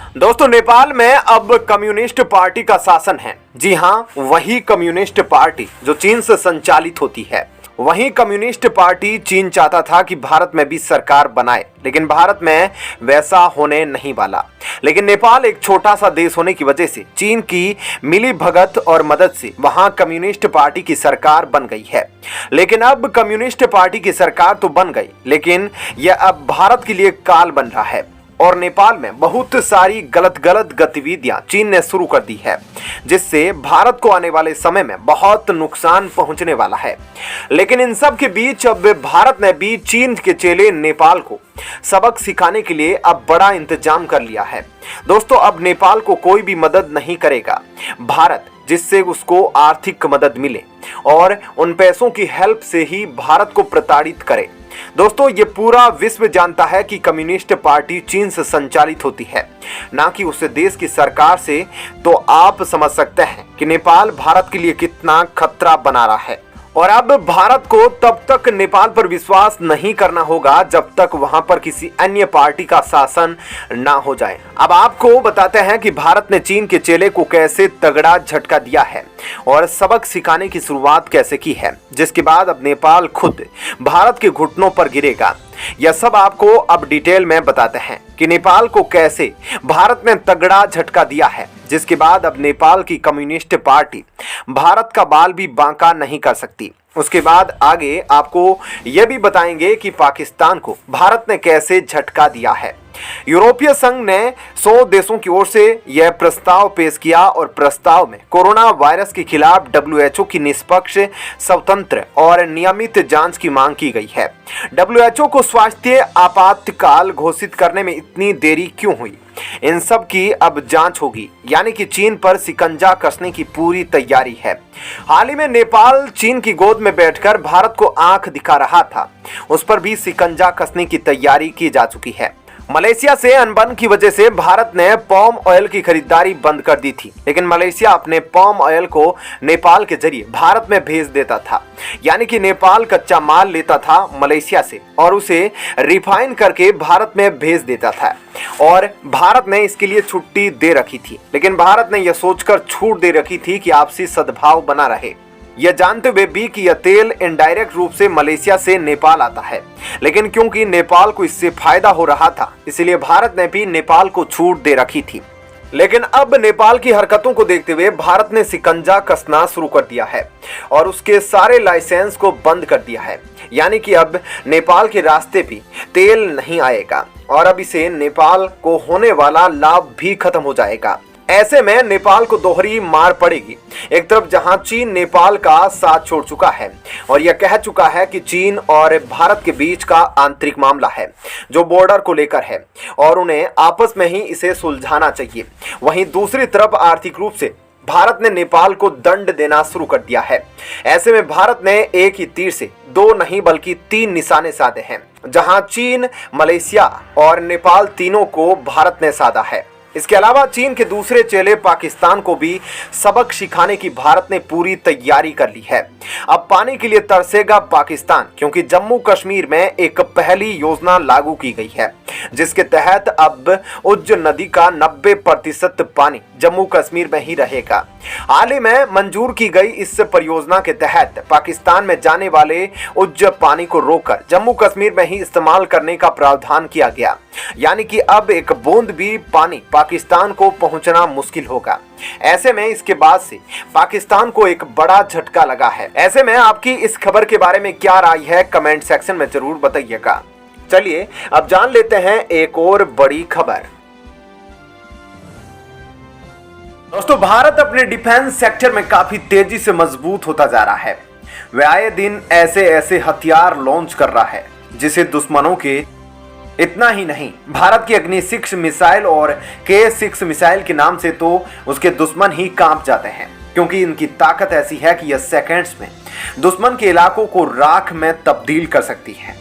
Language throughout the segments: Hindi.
दोस्तों, नेपाल में अब कम्युनिस्ट पार्टी का शासन है। जी हाँ, वही कम्युनिस्ट पार्टी जो चीन से संचालित होती है। वही कम्युनिस्ट पार्टी चीन चाहता था कि भारत में भी सरकार बनाए, लेकिन भारत में वैसा होने नहीं वाला। लेकिन नेपाल एक छोटा सा देश होने की वजह से चीन की मिली भगत और मदद से वहां कम्युनिस्ट पार्टी की सरकार बन गई है। लेकिन अब कम्युनिस्ट पार्टी की सरकार तो बन गई, लेकिन यह अब भारत के लिए काल बन रहा है। और नेपाल में बहुत सारी गलत गतिविधियां चीन ने शुरू कर दी है, जिससे भारत को आने वाले समय में बहुत नुकसान पहुंचने वाला है। लेकिन इन सब के बीच अब भारत ने भी चीन के चेले नेपाल को सबक सिखाने के लिए अब बड़ा इंतजाम कर लिया है। दोस्तों, अब नेपाल को कोई भी मदद नहीं करेगा भारत, जिससे उसको आर्थिक मदद मिले और उन पैसों की हेल्प से ही भारत को प्रताड़ित करे। दोस्तों, ये पूरा विश्व जानता है कि कम्युनिस्ट पार्टी चीन से संचालित होती है, ना कि उस देश की सरकार से। तो आप समझ सकते हैं कि नेपाल भारत के लिए कितना खतरा बना रहा है। और अब भारत को तब तक नेपाल पर विश्वास नहीं करना होगा जब तक वहां पर किसी अन्य पार्टी का शासन ना हो जाए। अब आपको बताते हैं कि भारत ने चीन के चेले को कैसे तगड़ा झटका दिया है और सबक सिखाने की शुरुआत कैसे की है, जिसके बाद अब नेपाल खुद भारत के घुटनों पर गिरेगा। यह सब आपको अब डिटेल में बताते हैं कि नेपाल को कैसे भारत ने तगड़ा झटका दिया है, जिसके बाद अब नेपाल की कम्युनिस्ट पार्टी भारत का बाल भी बांका नहीं कर सकती। उसके बाद आगे आपको यह भी बताएंगे कि पाकिस्तान को भारत ने कैसे झटका दिया है। यूरोपीय संघ ने 100 देशों की ओर से यह प्रस्ताव पेश किया और प्रस्ताव में कोरोना वायरस के खिलाफ WHO की निष्पक्ष, स्वतंत्र और नियमित जांच की मांग की गई है। WHO को स्वास्थ्य आपातकाल घोषित करने में इतनी देरी क्यों हुई? इन सब की अब जांच होगी, यानी कि चीन पर शिकंजा कसने की पूरी तैयारी है। हाल ही में नेपाल चीन की गोद में बैठकर भारत को आंख दिखा रहा था, उस पर भी शिकंजा कसने की तैयारी की जा चुकी है। मलेशिया से अनबन की वजह से भारत ने पाम ऑयल की खरीदारी बंद कर दी थी, लेकिन मलेशिया अपने पाम ऑयल को नेपाल के जरिए भारत में भेज देता था। यानी कि नेपाल कच्चा माल लेता था मलेशिया से और उसे रिफाइन करके भारत में भेज देता था, और भारत ने इसके लिए छुट्टी दे रखी थी। लेकिन भारत ने यह सोचकर छूट दे रखी थी कि आपसी सद्भाव बना रहे, यह जानते हुए भी कि यह तेल इनडायरेक्ट रूप से मलेशिया से नेपाल आता है। लेकिन क्योंकि नेपाल को इससे फायदा हो रहा था, इसलिए भारत ने भी नेपाल को छूट दे रखी थी। लेकिन अब नेपाल की हरकतों को देखते हुए भारत ने शिकंजा कसना शुरू कर दिया है और उसके सारे लाइसेंस को बंद कर दिया है। यानी कि अब नेपाल के रास्ते भी तेल नहीं आएगा और अब इसे नेपाल को होने वाला लाभ भी खत्म हो जाएगा। ऐसे में नेपाल को दोहरी मार पड़ेगी। एक तरफ जहां चीन नेपाल का साथ छोड़ चुका है और यह कह चुका है कि चीन और भारत के बीच का आंतरिक मामला है जो बॉर्डर को लेकर है और उन्हें आपस में ही इसे सुलझाना चाहिए। वहीं दूसरी तरफ आर्थिक रूप से भारत ने नेपाल को दंड देना शुरू कर दिया है। ऐसे में भारत ने एक ही तीर से 2 नहीं बल्कि 3 निशाने साधे हैं, जहां चीन, मलेशिया और नेपाल तीनों को भारत ने साधा है। इसके अलावा चीन के दूसरे चेले पाकिस्तान को भी सबक सिखाने की भारत ने पूरी तैयारी कर ली है। अब पानी के लिए तरसेगा पाकिस्तान, क्योंकि जम्मू कश्मीर में एक पहली योजना लागू की गई है, जिसके तहत अब उज्ज नदी का 90% पानी जम्मू कश्मीर में ही रहेगा। हाल ही में मंजूर की गई इस परियोजना के तहत पाकिस्तान में जाने वाले उज्ज पानी को रोककर जम्मू कश्मीर में ही इस्तेमाल करने का प्रावधान किया गया। यानी कि अब एक बूंद भी पानी पाकिस्तान को पहुंचना मुश्किल होगा। ऐसे में इसके बाद से पाकिस्तान को एक बड़ा झटका लगा है। ऐसे में आपकी इस खबर के बारे में क्या राय है, कमेंट सेक्शन में जरूर बताइएगा। चलिए अब जान लेते हैं एक और बड़ी खबर। दोस्तों, भारत अपने डिफेंस सेक्टर में काफी तेजी से मजबूत होता जा रहा है। वह आए दिन ऐसे हथियार लॉन्च कर रहा है जिसे दुश्मनों के इतना ही नहीं, भारत की अग्नि 6 मिसाइल और K6 मिसाइल के नाम से तो उसके दुश्मन ही कांप जाते हैं, क्योंकि इनकी ताकत ऐसी है कि यह सेकंड्स में दुश्मन के इलाकों को राख में तब्दील कर सकती है।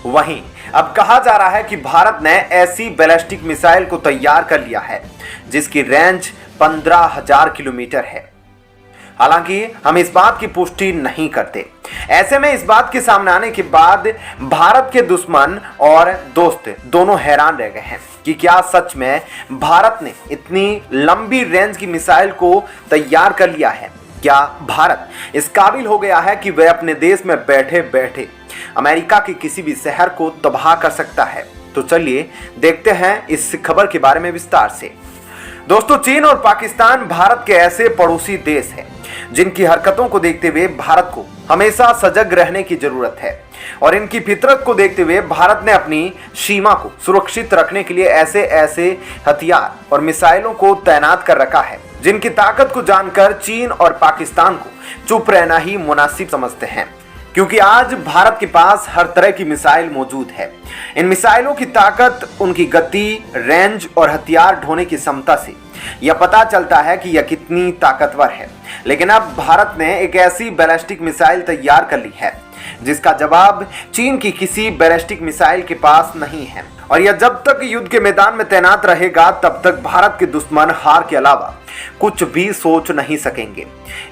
वहीं अब कहा जा रहा है कि भारत ने ऐसी बैलिस्टिक मिसाइल को तैयार कर लिया है जिसकी रेंज 15,000 किलोमीटर है। हालांकि हम इस बात की पुष्टि नहीं करते। ऐसे में इस बात के सामने आने के बाद भारत के दुश्मन और दोस्त दोनों हैरान रह गए हैं कि क्या सच में भारत ने इतनी लंबी रेंज की मिसाइल को तैयार कर लिया है। क्या भारत इस काबिल हो गया है कि वह अपने देश में बैठे बैठे अमेरिका के किसी भी शहर को तबाह कर सकता है। तो चलिए देखते हैं इस खबर के बारे में विस्तार से। दोस्तों, चीन और पाकिस्तान भारत के ऐसे पड़ोसी देश हैं जिनकी हरकतों को देखते हुए भारत को हमेशा सजग रहने की जरूरत है और इनकी फितरत को देखते हुए भारत ने अपनी सीमा को सुरक्षित रखने के लिए ऐसे ऐसे हथियार और मिसाइलों को तैनात कर रखा है जिनकी ताकत को जानकर चीन और पाकिस्तान को चुप रहना ही मुनासिब समझते हैं, क्योंकि आज भारत के पास हर तरह की मिसाइल मौजूद है। इन मिसाइलों की ताकत, उनकी गति, रेंज और हथियार ढोने की क्षमता से यह पता चलता है कि यह कितनी ताकतवर है। लेकिन अब भारत ने एक ऐसी बैलिस्टिक मिसाइल तैयार कर ली है जिसका जवाब चीन की किसी बैलिस्टिक मिसाइल के पास नहीं है और यह जब तक युद्ध के मैदान में तैनात रहेगा तब तक भारत के दुश्मन हार के अलावा कुछ भी सोच नहीं सकेंगे।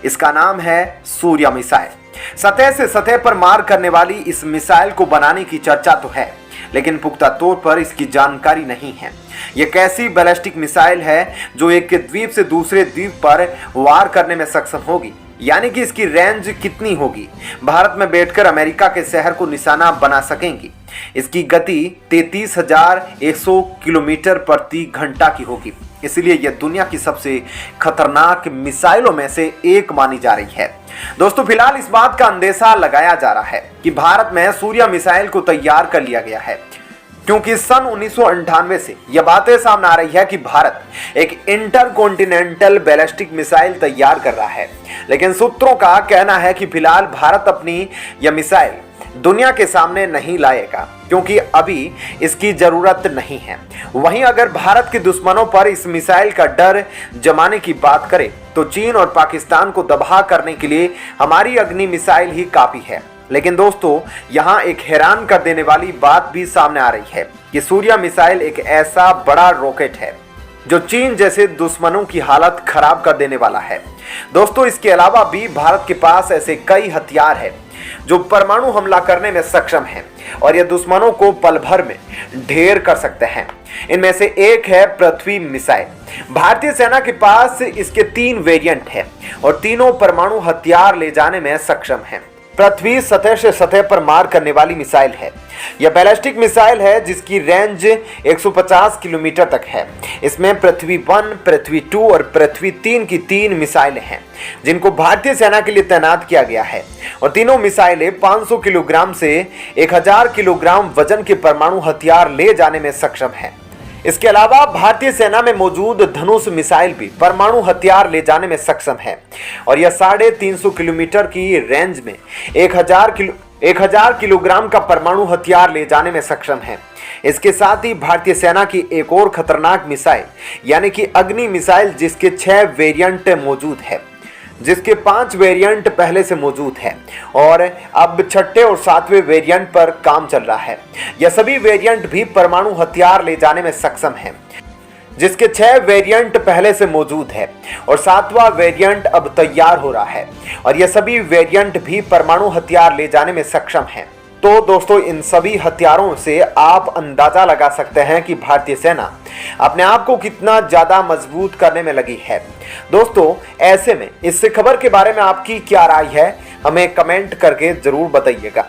इसका नाम है सूर्य मिसाइल। सतह से सतह पर मार करने वाली इस मिसाइल को बनाने की चर्चा तो है, लेकिन पुख्ता तौर पर इसकी जानकारी नहीं है। यह कैसी बैलिस्टिक मिसाइल है जो एक द्वीप से दूसरे द्वीप पर वार करने में सक्षम होगी, यानी कि इसकी रेंज कितनी होगी, भारत में बैठकर अमेरिका के शहर को निशाना बना सकेंगी। इसकी गति 33,100 किलोमीटर प्रति घंटा की होगी, इसलिए यह दुनिया की सबसे खतरनाक मिसाइलों में से एक मानी जा रही है। दोस्तों, फिलहाल इस बात का अंदेशा लगाया जा रहा है कि भारत में सूर्य मिसाइल को तैयार कर लिया गया है, क्योंकि सन 1998 से यह बातें सामने आ रही है कि भारत एक इंटरकॉन्टिनेंटल बैलिस्टिक मिसाइल तैयार कर रहा है। लेकिन सूत्रों का कहना है कि फिलहाल भारत अपनी यह मिसाइल दुनिया के सामने नहीं लाएगा, क्योंकि अभी इसकी जरूरत नहीं है। वहीं अगर भारत के दुश्मनों पर इस मिसाइल का डर जमाने की बात करें तो चीन और पाकिस्तान को तबाह करने के लिए हमारी अग्नि मिसाइल ही काफी है। लेकिन दोस्तों, यहाँ एक हैरान कर देने वाली बात भी सामने आ रही है कि सूर्य मिसाइल एक ऐसा बड़ा रॉकेट है जो चीन जैसे दुश्मनों की हालत खराब कर देने वाला है। दोस्तों, इसके अलावा भी भारत के पास ऐसे कई हथियार हैं जो परमाणु हमला करने में सक्षम हैं और ये दुश्मनों को पल भर में ढेर कर सकते हैं। इनमें से एक है पृथ्वी मिसाइल। भारतीय सेना के पास इसके 3 वेरिएंट हैं और तीनों परमाणु हथियार ले जाने में सक्षम हैं। पृथ्वी सतह से सतह पर मार करने वाली मिसाइल है। यह बैलिस्टिक मिसाइल है जिसकी रेंज 150 किलोमीटर तक है। इसमें पृथ्वी 1, पृथ्वी 2 और पृथ्वी 3 की 3 मिसाइलें हैं जिनको भारतीय सेना के लिए तैनात किया गया है और तीनों मिसाइलें 500 किलोग्राम से 1000 किलोग्राम वजन के परमाणु हथियार ले जाने में सक्षम है। इसके अलावा भारतीय सेना में मौजूद धनुष मिसाइल भी परमाणु हथियार ले जाने में सक्षम है और यह 350 किलोमीटर की रेंज में 1000 किलोग्राम का परमाणु हथियार ले जाने में सक्षम है। इसके साथ ही भारतीय सेना की एक और खतरनाक मिसाइल यानी कि अग्नि मिसाइल, जिसके 6 वेरिएंट मौजूद है, जिसके 5 वेरिएंट पहले से मौजूद है और अब 6ठे और 7वें वेरिएंट पर काम चल रहा है। यह सभी वेरिएंट भी परमाणु हथियार ले जाने में सक्षम हैं, जिसके 6 वेरिएंट पहले से मौजूद है और 7वां वेरिएंट अब तैयार हो रहा है और यह सभी वेरिएंट भी परमाणु हथियार ले जाने में सक्षम हैं। तो दोस्तों, इन सभी हथियारों से आप अंदाजा लगा सकते हैं कि भारतीय सेना अपने आप को कितना ज्यादा मजबूत करने में लगी है। दोस्तों, ऐसे में इस खबर के बारे में आपकी क्या राय है, हमें कमेंट करके जरूर बताइएगा।